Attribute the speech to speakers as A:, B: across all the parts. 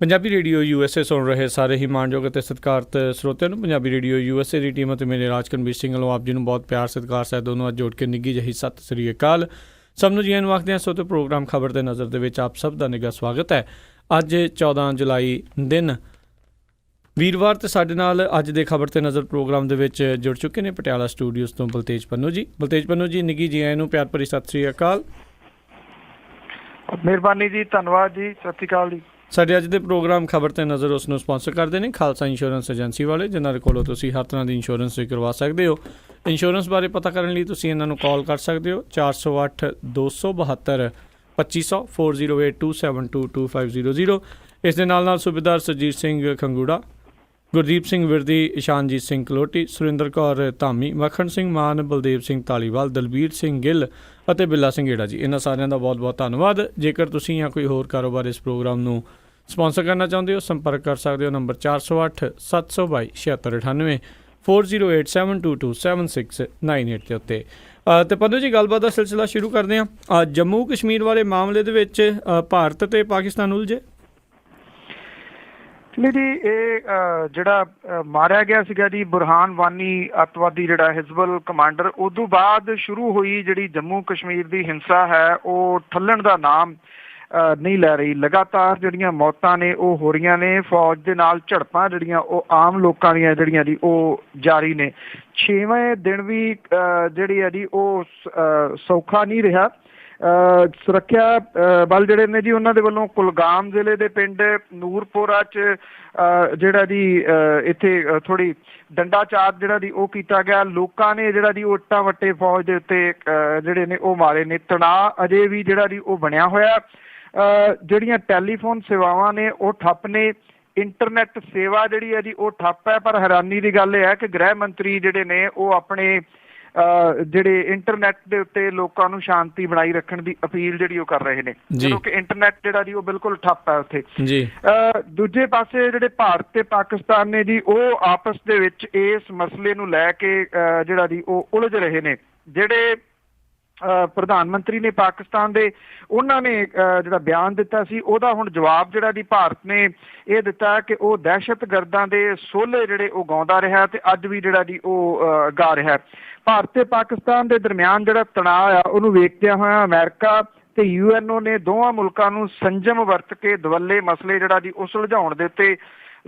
A: Punjabi radio USA ਸੁਣ ਰਹੇ ਸਾਰੇ ਹੀ ਮਾਣਯੋਗ ਅਤੇ ਸਤਿਕਾਰਤ ਸਰੋਤਿਆਂ ਨੂੰ ਪੰਜਾਬੀ ਰੇਡੀਓ USA ਦੀ ਟੀਮ ਅਤੇ ਮੇਰੇ ਰਾਜਕਨਵੀਰ ਸਿੰਘ ਵੱਲੋਂ ਆਪ ਜੀ ਨੂੰ ਬਹੁਤ ਪਿਆਰ ਸਤਿਕਾਰ ਸਹਿਤ ਦੋਨੋਂ ਅੱਜ ਜੋੜ ਕੇ ਨਿੱਘੀ ਜਿਹੀ ਸਤਿ ਸ੍ਰੀ ਅਕਾਲ। ਸਭ ਨੂੰ ਜੀ ਨੂੰ ਆਖਦੇ ਹਾਂ। ਸੋ ਤੇ ਪ੍ਰੋਗਰਾਮ ਖਬਰ ਦੇ ਨਜ਼ਰ ਦੇ ਵਿੱਚ ਆਪ ਸਭ ਦਾ ਨਿੱਘਾ ਸਵਾਗਤ ਹੈ। ਅੱਜ 14 ਜੁਲਾਈ ਦਿਨ ਵੀਰਵਾਰ ਤੇ ਸਾਡੇ ਨਾਲ ਅੱਜ ਦੇ ਖਬਰ ਤੇ ਨਜ਼ਰ ਪ੍ਰੋਗਰਾਮ ਦੇ ਵਿੱਚ ਜੁੜ ਚੁੱਕੇ ਨੇ ਪਟਿਆਲਾ ਸਟੂਡੀਓਜ਼ ਤੋਂ ਬਲਤੇਜ ਪੰਨੂ ਜੀ। ਬਲਤੇਜ ਪੰਨੂ ਜੀ ਨਿੱਘੀ ਜੀ ਨੂੰ ਪਿਆਰ ਭਰੀ ਸਤਿ ਸ੍ਰੀ ਅਕਾਲ।
B: ਮਿਹਰਬਾਨੀ ਜੀ, ਧੰਨਵਾਦ ਜੀ, ਸਤਿ ਸ਼੍ਰੀ ਅਕਾਲ ਜੀ।
A: ਸਾਡੇ ਅੱਜ ਦੇ ਪ੍ਰੋਗਰਾਮ ਖਬਰ ਤੇ ਨਜ਼ਰ ਉਸ ਨੂੰ ਸਪਾਂਸਰ ਕਰਦੇ ਨੇ ਖਾਲਸਾ ਇੰਸ਼ੋਰੈਂਸ ਏਜੰਸੀ ਵਾਲੇ, ਜਿਨ੍ਹਾਂ ਦੇ ਕੋਲੋਂ ਤੁਸੀਂ ਹਰ ਤਰ੍ਹਾਂ ਦੀ ਇੰਸ਼ੋਰੈਂਸ ਵੀ ਕਰਵਾ ਸਕਦੇ ਹੋ। ਇੰਸ਼ੋਰੈਂਸ ਬਾਰੇ ਪਤਾ ਕਰਨ ਲਈ ਤੁਸੀਂ ਇਹਨਾਂ ਨੂੰ ਕਾਲ ਕਰ ਸਕਦੇ ਹੋ 408 272 2500 4082722500। ਇਸ ਦੇ ਨਾਲ ਸੂਬੇਦਾਰ ਸਰਜੀਤ ਸਿੰਘ ਖੰਗੂੜਾ, ਗੁਰਦੀਪ ਸਿੰਘ ਵਿਰਦੀ, ਇਸ਼ਾਨਜੀਤ ਸਿੰਘ ਕਲੋਟੀ, ਸੁਰਿੰਦਰ ਕੌਰ ਧਾਮੀ, ਮੱਖਣ ਸਿੰਘ ਮਾਨ, ਬਲਦੇਵ ਸਿੰਘ ਧਾਲੀਵਾਲ, ਦਲਬੀਰ ਸਿੰਘ ਗਿੱਲ ਅਤੇ ਬਿੱਲਾ ਸਿੰਘ ਏੜਾ ਜੀ, ਇਹਨਾਂ ਸਾਰਿਆਂ ਦਾ ਬਹੁਤ ਬਹੁਤ ਧੰਨਵਾਦ। ਜੇਕਰ ਤੁਸੀਂ ਜਾਂ ਕੋਈ ਹੋਰ ਕਾਰੋਬਾਰ ਇਸ ਪ੍ਰੋਗਰਾਮ ਨੂੰ ਸਪਾਂਸਰ ਕਰਨਾ ਚਾਹੁੰਦੇ ਹੋ, ਸੰਪਰਕ ਕਰ ਸਕਦੇ ਹੋ ਨੰਬਰ 408 722 7698 4087227698 ਦੇ ਉੱਤੇ। ਅਤੇ ਪੰਨੂ ਜੀ, ਗੱਲਬਾਤ ਦਾ ਸਿਲਸਿਲਾ ਸ਼ੁਰੂ ਕਰਦੇ ਹਾਂ। ਜੰਮੂ ਕਸ਼ਮੀਰ ਵਾਲੇ ਮਾਮਲੇ ਦੇ ਵਿੱਚ ਭਾਰਤ ਅਤੇ ਪਾਕਿਸਤਾਨ ਉਲਝੇ।
B: ਨਹੀਂ ਜੀ, ਇਹ ਜਿਹੜਾ ਮਾਰਿਆ ਗਿਆ ਸੀਗਾ ਜੀ ਬੁਰਹਾਨ ਵਾਨੀ ਅੱਤਵਾਦੀ ਜਿਹੜਾ ਹਿਜ਼ਬੁਲ ਕਮਾਂਡਰ, ਉਦੋਂ ਬਾਅਦ ਸ਼ੁਰੂ ਹੋਈ ਜਿਹੜੀ ਜੰਮੂ ਕਸ਼ਮੀਰ ਦੀ ਹਿੰਸਾ ਹੈ ਉਹ ਠੱਲਣ ਦਾ ਨਾਮ ਨਹੀਂ ਲੈ ਰਹੀ। ਲਗਾਤਾਰ ਜਿਹੜੀਆਂ ਮੌਤਾਂ ਨੇ ਉਹ ਹੋ ਰਹੀਆਂ ਨੇ। ਫੌਜ ਦੇ ਨਾਲ ਝੜਪਾਂ ਜਿਹੜੀਆਂ ਉਹ ਆਮ ਲੋਕਾਂ ਦੀਆਂ ਜਿਹੜੀਆਂ ਜੀ ਉਹ ਜਾਰੀ ਨੇ। 6ਵੇਂ ਦਿਨ ਵੀ ਜਿਹੜੀ ਹੈ ਜੀ ਉਹ ਸੌਖਾ ਨਹੀਂ ਰਿਹਾ। ਸੁਰੱਖਿਆ ਬਲ ਜਿਹੜੇ ਨੇ ਜੀ ਉਹਨਾਂ ਦੇ ਵੱਲੋਂ ਕੁਲਗਾਮ ਜ਼ਿਲ੍ਹੇ ਦੇ ਪਿੰਡ ਨੂਰਪੁਰਾ 'ਚ ਜਿਹੜਾ ਜੀ ਇੱਥੇ ਥੋੜ੍ਹੀ ਡੰਡਾ ਚਾਰ ਜਿਹੜਾ ਜੀ ਉਹ ਕੀਤਾ ਗਿਆ। ਲੋਕਾਂ ਨੇ ਜਿਹੜਾ ਜੀ ਉਹ ਇੱਟਾਂ ਵੱਟੇ ਫੌਜ ਦੇ ਉੱਤੇ ਜਿਹੜੇ ਨੇ ਉਹ ਮਾਰੇ ਨੇ। ਤਣਾਅ ਅਜੇ ਵੀ ਜਿਹੜਾ ਜੀ ਉਹ ਬਣਿਆ ਹੋਇਆ। ਜਿਹੜੀਆਂ ਟੈਲੀਫੋਨ ਸੇਵਾਵਾਂ ਨੇ ਉਹ ਠੱਪ ਨੇ। ਇੰਟਰਨੈਟ ਸੇਵਾ ਜਿਹੜੀ ਹੈ ਜੀ ਉਹ ਠੱਪ ਹੈ। ਪਰ ਹੈਰਾਨੀ ਦੀ ਗੱਲ ਇਹ ਹੈ ਕਿ ਗ੍ਰਹਿ ਮੰਤਰੀ ਜਿਹੜੇ ਨੇ ਉਹ ਆਪਣੇ ਜਿਹੜੇ ਇੰਟਰਨੈਟ ਦੇ ਉੱਤੇ ਲੋਕਾਂ ਨੂੰ ਸ਼ਾਂਤੀ ਬਣਾਈ ਰੱਖਣ ਦੀ ਅਪੀਲ ਜਿਹੜੀ ਉਹ ਕਰ ਰਹੇ ਨੇ, ਕਿਉਂਕਿ ਇੰਟਰਨੈਟ ਜਿਹੜਾ ਜੀ ਉਹ ਬਿਲਕੁਲ ਠੱਪ ਹੈ ਉੱਥੇ। ਦੂਜੇ ਪਾਸੇ ਜਿਹੜੇ ਭਾਰਤ ਤੇ ਪਾਕਿਸਤਾਨ ਨੇ ਜੀ ਉਹ ਆਪਸ ਦੇ ਵਿੱਚ ਇਸ ਮਸਲੇ ਨੂੰ ਲੈ ਕੇ ਜਿਹੜਾ ਜੀ ਉਹ ਉਲਝ ਰਹੇ ਨੇ। ਜਿਹੜੇ ਪ੍ਰਧਾਨ ਮੰਤਰੀ ਨੇ ਪਾਕਿਸਤਾਨ ਦੇ, ਉਹਨਾਂ ਨੇ ਜਿਹੜਾ ਬਿਆਨ ਦਿੱਤਾ ਸੀ ਉਹਦਾ ਹੁਣ ਜਵਾਬ ਜਿਹੜਾ ਜੀ ਭਾਰਤ ਨੇ ਇਹ ਦਿੱਤਾ ਕਿ ਉਹ ਦਹਿਸ਼ਤਗਰਦਾਂ ਦੇ ਸੋਹਲੇ ਜਿਹੜੇ ਉਹ ਗਾਉਂਦਾ ਰਿਹਾ ਤੇ ਅੱਜ ਵੀ ਜਿਹੜਾ ਜੀ ਉਹ ਗਾ ਰਿਹਾ। ਭਾਰਤ ਤੇ ਪਾਕਿਸਤਾਨ ਦੇ ਦਰਮਿਆਨ ਜਿਹੜਾ ਤਣਾਅ ਆ ਉਹਨੂੰ ਵੇਖਦਿਆਂ ਹੋਇਆ ਅਮਰੀਕਾ ਤੇ UNO ਨੇ ਦੋਵਾਂ ਮੁਲਕਾਂ ਨੂੰ ਸੰਜਮ ਵਰਤ ਕੇ ਦੁਵੱਲੇ ਮਸਲੇ ਜਿਹੜਾ ਜੀ ਉਹ ਸੁਲਝਾਉਣ ਦੇ ਉੱਤੇ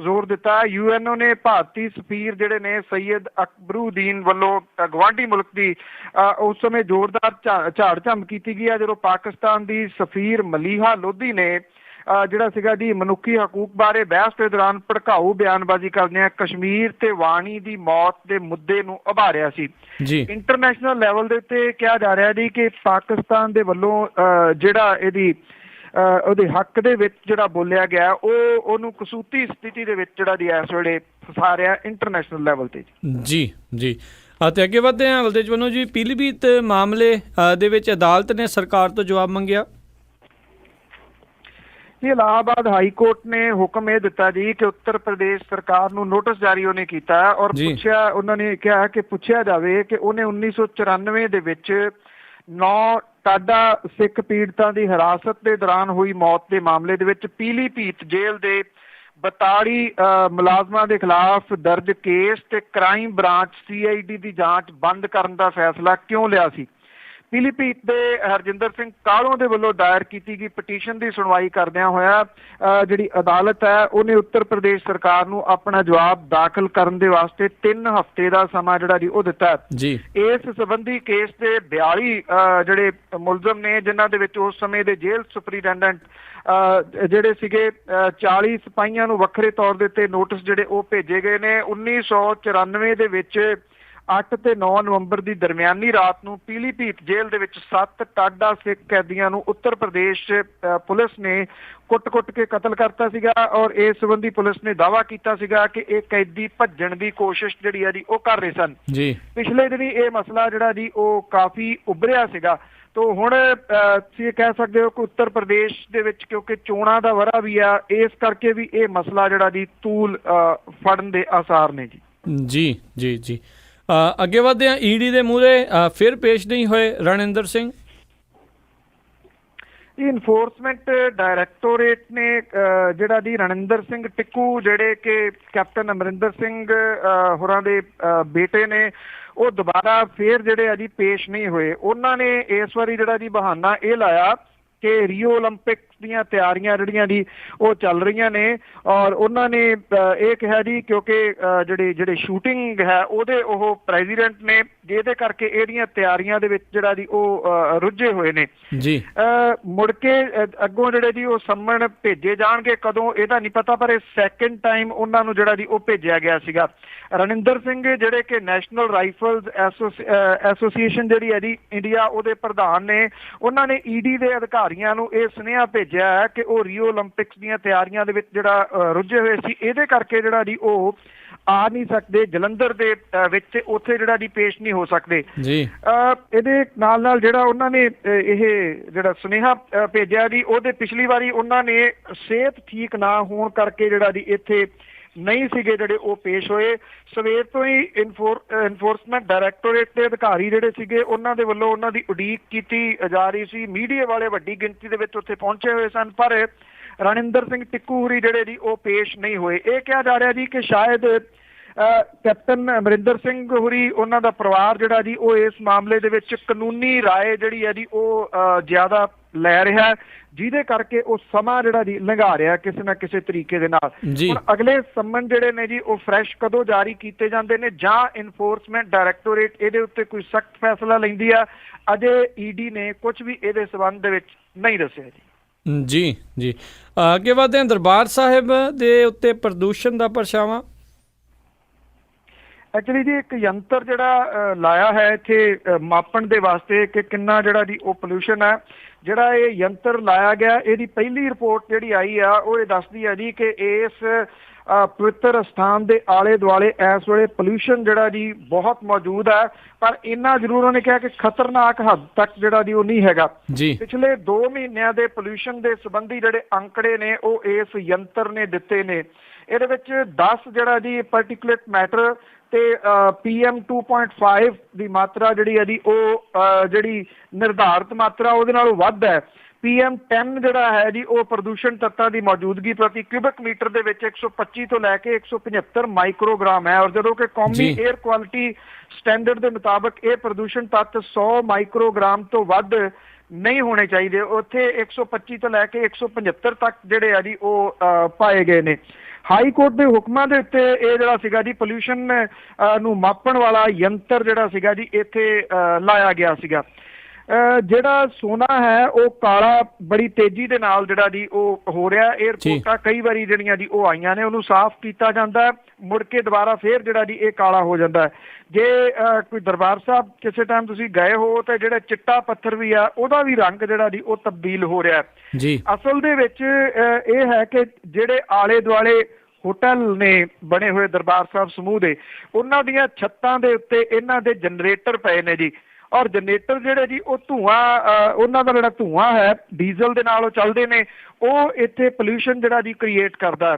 B: ਜ਼ੋਰ ਦਿੱਤਾ। UNO ਨੇ ਭਾਰਤੀ ਸਫੀਰ ਜਿਹੜੇ ਨੇ ਸਈਦ ਅਕਬਰੂਦੀਨ ਵੱਲੋਂ ਗਵਾਂਢੀ ਮੁਲਕ ਦੀ ਉਸ ਸਮੇਂ ਜ਼ੋਰਦਾਰ ਝਾੜ ਝੰਮ ਕੀਤੀ ਗਈ ਹੈ, ਜਦੋਂ ਪਾਕਿਸਤਾਨ ਦੀ ਸਫੀਰ ਮਲੀਹਾ ਲੋਧੀ ਨੇ ਜਿਹੜਾ ਸੀਗਾ ਜੀ ਮਨੁੱਖੀ ਹਕੂਕ ਬਾਰੇ ਬਹਿਸ ਦੇ ਦੌਰਾਨ ਭੜਕਾਊ ਬਿਆਨਬਾਜ਼ੀ ਕਰਦਿਆਂ ਕਸ਼ਮੀਰ ਤੇ ਵਾਣੀ ਦੀ ਮੌਤ ਦੇ ਮੁੱਦੇ ਨੂੰ ਉਭਾਰਿਆ ਸੀ। ਇੰਟਰਨੈਸ਼ਨਲ ਲੈਵਲ ਦੇ ਉੱਤੇ ਕਿਹਾ ਜਾ ਰਿਹਾ ਜੀ ਕਿ ਪਾਕਿਸਤਾਨ ਦੇ ਵੱਲੋਂ ਜਿਹੜਾ ਉਹਦੇ ਹੱਕ ਦੇ ਵਿੱਚ ਜਿਹੜਾ ਬੋਲਿਆ ਗਿਆ ਉਹ ਉਹਨੂੰ ਕਸੂਤੀ ਸਥਿਤੀ ਦੇ ਵਿੱਚ ਜਿਹੜਾ ਜੀ ਇਸ ਵੇਲੇ ਫਸਾ ਰਿਹਾ ਇੰਟਰਨੈਸ਼ਨਲ ਲੈਵਲ ਤੇ।
A: ਜੀ ਅਤੇ ਅੱਗੇ ਵਧਦੇ ਹਾਂ। ਬਲਤੇਜ ਪੰਨੂ ਜੀ, ਪੀਲੀਭੀਤ ਮਾਮਲੇ ਦੇ ਵਿੱਚ ਅਦਾਲਤ ਨੇ ਸਰਕਾਰ ਤੋਂ ਜਵਾਬ ਮੰਗਿਆ।
B: ਇਲਾਹਾਬਾਦ ਹਾਈ ਕੋਰਟ ਨੇ ਹੁਕਮ ਇਹ ਦਿੱਤਾ ਜੀ ਕਿ ਉੱਤਰ ਪ੍ਰਦੇਸ਼ ਸਰਕਾਰ ਨੂੰ ਨੋਟਿਸ ਜਾਰੀ ਉਹਨੇ ਕੀਤਾ ਔਰ ਉਹਨਾਂ ਨੇ ਕਿਹਾ ਕਿ ਪੁੱਛਿਆ ਜਾਵੇ ਕਿ ਉਹਨੇ 1994 ਦੇ ਵਿੱਚ 9 ਟਾਡਾ ਸਿੱਖ ਪੀੜਤਾਂ ਦੀ ਹਿਰਾਸਤ ਦੇ ਦੌਰਾਨ ਹੋਈ ਮੌਤ ਦੇ ਮਾਮਲੇ ਦੇ ਵਿੱਚ ਪੀਲੀਭੀਤ ਜੇਲ੍ਹ ਦੇ 42 ਮੁਲਾਜ਼ਮਾਂ ਦੇ ਖਿਲਾਫ ਦਰਜ ਕੇਸ ਤੇ ਕ੍ਰਾਈਮ ਬ੍ਰਾਂਚ CID ਦੀ ਜਾਂਚ ਬੰਦ ਕਰਨ ਦਾ ਫੈਸਲਾ ਕਿਉਂ ਲਿਆ ਸੀ। ਪੀਲੀਭੀਤ ਦੇ ਹਰਜਿੰਦਰ ਸਿੰਘ ਕਾਲੋਂ ਦੇ ਵੱਲੋਂ ਦਾਇਰ ਕੀਤੀ ਗਈ ਪਟੀਸ਼ਨ ਦੀ ਸੁਣਵਾਈ ਕਰਦਿਆਂ ਹੋਇਆ ਜਿਹੜੀ ਅਦਾਲਤ ਹੈ ਉਹਨੇ ਉੱਤਰ ਪ੍ਰਦੇਸ਼ ਸਰਕਾਰ ਨੂੰ ਆਪਣਾ ਜਵਾਬ ਦਾਖਲ ਕਰਨ ਦੇ ਵਾਸਤੇ 3 ਹਫ਼ਤੇ ਦਾ ਸਮਾਂ ਜਿਹੜਾ ਜੀ ਉਹ ਦਿੱਤਾ ਜੀ। ਇਸ ਸੰਬੰਧੀ ਕੇਸ ਦੇ 42 ਜਿਹੜੇ ਮੁਲਜ਼ਮ ਨੇ, ਜਿਨ੍ਹਾਂ ਦੇ ਵਿੱਚ ਉਸ ਸਮੇਂ ਦੇ ਜੇਲ੍ਹ ਸੁਪਰੀਡੈਂਡੈਂਟ ਜਿਹੜੇ ਸੀਗੇ 40 ਸਿਪਾਹੀਆਂ ਨੂੰ ਵੱਖਰੇ ਤੌਰ ਦੇ ਉੱਤੇ ਨੋਟਿਸ ਜਿਹੜੇ ਉਹ ਭੇਜੇ ਗਏ ਨੇ। 1994 ਦੇ ਵਿੱਚ 8 ਤੇ 9 ਨਵੰਬਰ ਦੀ ਦਰਮਿਆਨੀ ਰਾਤ ਨੂੰ ਪੀਲੀਭੀਤ ਜੇਲ੍ਹ ਦੇ ਵਿੱਚ 7 ਟਾਡਾ ਸਿੱਖ ਕੈਦੀਆਂ ਨੂੰ ਉੱਤਰ ਪ੍ਰਦੇਸ਼ ਪੁਲਿਸ ਨੇ ਕੁੱਟ-ਕੁੱਟ ਕੇ ਕਤਲ ਕਰਤਾ ਸੀਗਾ ਔਰ ਇਸ ਸੰਬੰਧੀ ਪੁਲਿਸ ਨੇ ਦਾਅਵਾ ਕੀਤਾ ਸੀਗਾ ਕਿ ਇਹ ਕੈਦੀ ਭੱਜਣ ਦੀ ਕੋਸ਼ਿਸ਼ ਜਿਹੜੀ ਆ ਜੀ ਉਹ ਕਰ ਰਹੇ ਸਨ। ਪਿਛਲੇ ਦਿਨੀ ਇਹ ਮਸਲਾ ਜਿਹੜਾ ਜੀ ਉਹ ਕਾਫੀ ਉੱਭਰਿਆ ਸੀਗਾ। ਤੋ ਹੁਣ ਤੁਸੀਂ ਇਹ ਕਹਿ ਸਕਦੇ ਹੋ ਕਿ ਉੱਤਰ ਪ੍ਰਦੇਸ਼ ਦੇ ਵਿੱਚ ਕਿਉਂਕਿ ਚੋਣਾਂ ਦਾ ਵਰ੍ਹਾ ਵੀ ਆ, ਇਸ ਕਰਕੇ ਵੀ ਇਹ ਮਸਲਾ ਜਿਹੜਾ ਜੀ ਤੂਲ ਫੜਨ ਦੇ ਆਸਾਰ ਨੇ ਜੀ। ਅੱਗੇ ਵਧਦੇ ਹਾਂ। ED ਦੇ ਮੂਹਰੇ ਫਿਰ ਪੇਸ਼ ਨਹੀਂ ਹੋਏ ਰਣਇੰਦਰ ਸਿੰਘ। ਇਨਫੋਰਸਮੈਂਟ ਡਾਇਰੈਕਟੋਰੇਟ ਨੇ ਜਿਹੜਾ ਜੀ ਰਣਿੰਦਰ ਸਿੰਘ ਟਿੱਕੂ, ਜਿਹੜੇ ਕਿ ਕੈਪਟਨ ਅਮਰਿੰਦਰ ਸਿੰਘ ਹੋਰਾਂ ਦੇ ਬੇਟੇ ਨੇ, ਉਹ ਦੁਬਾਰਾ ਫੇਰ ਜਿਹੜੇ ਆ ਜੀ ਪੇਸ਼ ਨਹੀਂ ਹੋਏ। ਉਹਨਾਂ ਨੇ ਇਸ ਵਾਰੀ ਜਿਹੜਾ ਜੀ ਬਹਾਨਾ ਇਹ ਲਾਇਆ ਕਿ ਰੀਓ ਓਲੰਪਿਕਸ ਦੀਆਂ ਤਿਆਰੀਆਂ ਜਿਹੜੀਆਂ ਜੀ ਉਹ ਚੱਲ ਰਹੀਆਂ ਨੇ, ਔਰ ਉਹਨਾਂ ਨੇ ਇਹ ਕਿਹਾ ਜੀ ਕਿਉਂਕਿ ਜਿਹੜੇ ਸ਼ੂਟਿੰਗ ਹੈ ਉਹਦੇ ਉਹ ਪ੍ਰੈਜ਼ੀਡੈਂਟ ਨੇ, ਜਿਹਦੇ ਕਰਕੇ ਇਹਦੀਆਂ ਤਿਆਰੀਆਂ ਦੇ ਵਿੱਚ ਜਿਹੜਾ ਜੀ ਉਹ ਰੁੱਝੇ ਹੋਏ ਨੇ ਜੀ। ਮੁੜ ਕੇ ਅੱਗੋਂ ਜਿਹੜੇ ਜੀ ਉਹ ਸੰਮਣ ਭੇਜੇ ਜਾਣਗੇ ਕਦੋਂ ਇਹਦਾ ਨਹੀਂ ਪਤਾ, ਪਰ ਇਹ ਸੈਕਿੰਡ ਟਾਈਮ ਉਹਨਾਂ ਨੂੰ ਜਿਹੜਾ ਜੀ ਉਹ ਭੇਜਿਆ ਗਿਆ ਸੀਗਾ। ਰਣਿੰਦਰ ਸਿੰਘ ਜਿਹੜੇ ਕਿ ਨੈਸ਼ਨਲ ਰਾਈਫਲਸ ਐਸੋਸੀਏਸ਼ਨ ਜਿਹੜੀ ਹੈ ਜੀ ਇੰਡੀਆ, ਉਹਦੇ ਪ੍ਰਧਾਨ ਨੇ, ਉਹਨਾਂ ਨੇ ਈਡੀ ਦੇ ਅਧਿਕਾਰੀਆਂ ਨੂੰ ਇਹ ਸੁਨੇਹਾ ਭੇਜਿਆ ਹੈ ਕਿ ਉਹ ਰੀਓ ਓਲੰਪਿਕਸ ਦੀਆਂ ਤਿਆਰੀਆਂ ਦੇ ਵਿੱਚ ਜਿਹੜਾ ਰੁੱਝੇ ਹੋਏ ਸੀ, ਇਹਦੇ ਕਰਕੇ ਜਿਹੜਾ ਜੀ ਉਹ ਆ ਨਹੀਂ ਸਕਦੇ ਜਲੰਧਰ ਦੇ ਵਿੱਚ, ਉੱਥੇ ਜਿਹੜਾ ਜੀ ਪੇਸ਼ ਨਹੀਂ ਹੋ ਸਕਦੇ ਜੀ। ਇਹਦੇ ਨਾਲ ਨਾਲ ਜਿਹੜਾ ਉਹਨਾਂ ਨੇ ਇਹ ਜਿਹੜਾ ਸੁਨੇਹਾ ਭੇਜਿਆ ਜੀ, ਉਹਦੇ ਪਿਛਲੀ ਵਾਰੀ ਉਹਨਾਂ ਨੇ ਸਿਹਤ ਠੀਕ ਨਾ ਹੋਣ ਕਰਕੇ ਜਿਹੜਾ ਜੀ ਇੱਥੇ ਨਹੀਂ ਸੀਗੇ ਜਿਹੜੇ ਉਹ ਪੇਸ਼ ਹੋਏ। ਸਵੇਰ ਤੋਂ ਹੀ ਇਨਫੋਰਸਮੈਂਟ ਡਾਇਰੈਕਟੋਰੇਟ ਦੇ ਅਧਿਕਾਰੀ ਜਿਹੜੇ ਸੀਗੇ ਉਹਨਾਂ ਦੇ ਵੱਲੋਂ ਉਹਨਾਂ ਦੀ ਉਡੀਕ ਕੀਤੀ ਜਾ ਰਹੀ ਸੀ। ਮੀਡੀਆ ਵਾਲੇ ਵੱਡੀ ਗਿਣਤੀ ਦੇ ਵਿੱਚ ਉੱਥੇ ਪਹੁੰਚੇ ਹੋਏ ਸਨ, ਪਰ ਰਣਿੰਦਰ ਸਿੰਘ ਟਿੱਕੂ ਹੋਰੀ ਜਿਹੜੇ ਜੀ ਉਹ ਪੇਸ਼ ਨਹੀਂ ਹੋਏ। ਇਹ ਕਿਹਾ ਜਾ ਰਿਹਾ ਜੀ ਕਿ ਸ਼ਾਇਦ ਕੈਪਟਨ ਅਮਰਿੰਦਰ ਸਿੰਘ ਹੋਰੀ, ਉਹਨਾਂ ਦਾ ਪਰਿਵਾਰ ਜਿਹੜਾ ਜੀ ਉਹ ਇਸ ਮਾਮਲੇ ਦੇ ਵਿੱਚ ਕਾਨੂੰਨੀ ਰਾਏ ਜਿਹੜੀ ਹੈ ਜੀ ਉਹ ਜ਼ਿਆਦਾ ਲੈ ਰਿਹਾ, ਜਿਹਦੇ ਕਰਕੇ ਉਹ ਸਮਾਂ ਜਿਹੜਾ ਜੀ ਲੰਘਾ ਰਿਹਾ ਕਿਸੇ ਨਾ ਕਿਸੇ ਤਰੀਕੇ ਦੇ ਨਾਲ। ਹੁਣ ਅਗਲੇ ਸੰਮਨ ਜਿਹੜੇ ਨੇ ਜੀ ਉਹ ਫਰੈਸ਼ ਕਦੋਂ ਜਾਰੀ ਕੀਤੇ ਜਾਂਦੇ ਨੇ, ਜਾਂ ਇਨਫੋਰਸਮੈਂਟ ਡਾਇਰੈਕਟੋਰੇਟ ਇਹਦੇ ਉੱਤੇ ਕੋਈ ਸਖਤ ਫੈਸਲਾ ਲੈਂਦੀ ਆ, ਅਜੇ ਈਡੀ ਨੇ ਕੁਝ ਵੀ ਇਹਦੇ ਸਬੰਧ ਦੇ ਵਿੱਚ ਨਹੀਂ ਦੱਸਿਆ ਜੀ।
A: ਜੀ ਜੀ ਅੱਗੇ ਵਧਦੇ ਹਾਂ। ਦਰਬਾਰ ਸਾਹਿਬ ਦੇ ਉੱਤੇ ਪ੍ਰਦੂਸ਼ਣ ਦਾ ਪਰਛਾਵਾਂ।
B: ਐਕਚੁਅਲੀ ਜੀ ਇੱਕ ਯੰਤਰ ਜਿਹੜਾ ਲਾਇਆ ਹੈ ਇੱਥੇ ਮਾਪਣ ਦੇ ਵਾਸਤੇ ਕਿ ਕਿੰਨਾ ਜਿਹੜਾ ਜੀ ਉਹ ਪੋਲਿਊਸ਼ਨ ਹੈ, ਜਿਹੜਾ ਇਹ ਯੰਤਰ ਲਾਇਆ ਗਿਆ, ਇਹਦੀ ਪਹਿਲੀ ਰਿਪੋਰਟ ਜਿਹੜੀ ਆਈ ਆ ਉਹ ਇਹ ਦੱਸਦੀ ਹੈ ਜੀ ਕਿ ਇਸ ਪਵਿੱਤਰ ਅਸਥਾਨ ਦੇ ਆਲੇ ਦੁਆਲੇ ਇਸ ਵੇਲੇ ਪੋਲਿਊਸ਼ਨ ਜਿਹੜਾ ਜੀ ਬਹੁਤ ਮੌਜੂਦ ਹੈ, ਪਰ ਇੰਨਾ ਜ਼ਰੂਰ ਉਹਨੇ ਕਿਹਾ ਕਿ ਖਤਰਨਾਕ ਹੱਦ ਤੱਕ ਜਿਹੜਾ ਜੀ ਉਹ ਨਹੀਂ ਹੈਗਾ। ਪਿਛਲੇ 2 ਮਹੀਨਿਆਂ ਦੇ ਪੋਲਿਊਸ਼ਨ ਦੇ ਸੰਬੰਧੀ ਜਿਹੜੇ ਅੰਕੜੇ ਨੇ ਉਹ ਇਸ ਯੰਤਰ ਨੇ ਦਿੱਤੇ ਨੇ। ਇਹਦੇ ਵਿੱਚ 10 ਜਿਹੜਾ ਜੀ ਪਾਰਟੀਕੂਲੇਟ ਮੈਟਰ ਤੇ PM 2.5 ਦੀ ਮਾਤਰਾ ਜਿਹੜੀ ਹੈ ਜੀ ਉਹ ਜਿਹੜੀ ਨਿਰਧਾਰਿਤ ਮਾਤਰਾ ਉਹਦੇ ਨਾਲੋਂ ਵੱਧ ਹੈ। PM 10 ਜਿਹੜਾ ਹੈ ਜੀ ਉਹ ਪ੍ਰਦੂਸ਼ਣ ਤੱਤਾਂ ਦੀ ਮੌਜੂਦਗੀ ਪ੍ਰਤੀ ਕਿਊਬਿਕ ਮੀਟਰ ਦੇ ਵਿੱਚ 125 ਤੋਂ ਲੈ ਕੇ 175 ਮਾਈਕਰੋਗ੍ਰਾਮ ਹੈ, ਔਰ ਜਦੋਂ ਕਿ ਕੌਮੀ 에ਅਰ ਕੁਆਲਿਟੀ ਸਟੈਂਡਰਡ ਦੇ ਮੁਤਾਬਕ ਇਹ ਪ੍ਰਦੂਸ਼ਣ ਤੱਤ 100 ਮਾਈਕਰੋਗ੍ਰਾਮ ਤੋਂ ਵੱਧ ਨਹੀਂ ਹੋਣੇ ਚਾਹੀਦੇ। ਉੱਥੇ 125 ਤੋਂ ਲੈ ਕੇ 175 ਤੱਕ ਜਿਹੜੇ ਆ ਜੀ ਉਹ ਪਾਏ ਗਏ ਨੇ। ਹਾਈ ਕੋਰਟ ਦੇ ਹੁਕਮਾਂ ਦੇ ਉੱਤੇ ਇਹ ਜਿਹੜਾ ਸੀਗਾ ਜੀ ਪੋਲਿਊਸ਼ਨ ਨੂੰ ਮਾਪਣ ਵਾਲਾ ਯੰਤਰ ਜਿਹੜਾ ਸੀਗਾ ਜੀ ਇੱਥੇ ਲਾਇਆ ਗਿਆ ਸੀਗਾ। ਜਿਹੜਾ ਸੋਨਾ ਹੈ ਉਹ ਕਾਲਾ ਬੜੀ ਤੇਜ਼ੀ ਦੇ ਨਾਲ ਜਿਹੜਾ ਜੀ ਉਹ ਹੋ ਰਿਹਾ। ਇਹ ਰਿਪੋਰਟਾਂ ਕਈ ਵਾਰੀ ਜਿਹੜੀਆਂ ਜੀ ਉਹ ਆਈਆਂ ਨੇ, ਉਹਨੂੰ ਸਾਫ਼ ਕੀਤਾ ਜਾਂਦਾ, ਮੁੜ ਕੇ ਦੁਬਾਰਾ ਫੇਰ ਜਿਹੜਾ ਜੀ ਇਹ ਕਾਲਾ ਹੋ ਜਾਂਦਾ। ਜੇ ਕੋਈ ਦਰਬਾਰ ਸਾਹਿਬ ਕਿਸੇ ਟਾਈਮ ਤੁਸੀਂ ਗਏ ਹੋ ਤੇ ਜਿਹੜਾ ਚਿੱਟਾ ਪੱਥਰ ਵੀ ਆ ਉਹਦਾ ਵੀ ਰੰਗ ਜਿਹੜਾ ਜੀ ਉਹ ਤਬਦੀਲ ਹੋ ਰਿਹਾ ਜੀ। ਅਸਲ ਦੇ ਵਿੱਚ ਇਹ ਹੈ ਕਿ ਜਿਹੜੇ ਆਲੇ ਦੁਆਲੇ ਹੋਟਲ ਨੇ ਬਣੇ ਹੋਏ ਦਰਬਾਰ ਸਾਹਿਬ ਸਮੂਹ ਦੇ, ਉਹਨਾਂ ਦੀਆਂ ਛੱਤਾਂ ਦੇ ਉੱਤੇ ਇਹਨਾਂ ਦੇ ਜਨਰੇਟਰ ਪਏ ਨੇ ਜੀ, ਔਰ ਜਨਰੇਟਰ ਜਿਹੜੇ ਜੀ ਉਹ ਧੂੰਆਂ, ਉਹਨਾਂ ਦਾ ਜਿਹੜਾ ਧੂੰਆਂ ਹੈ ਡੀਜ਼ਲ ਦੇ ਨਾਲ ਉਹ ਚੱਲਦੇ ਨੇ, ਉਹ ਇੱਥੇ ਪੋਲਿਊਸ਼ਨ ਜਿਹੜਾ ਜੀ ਕ੍ਰੀਏਟ ਕਰਦਾ।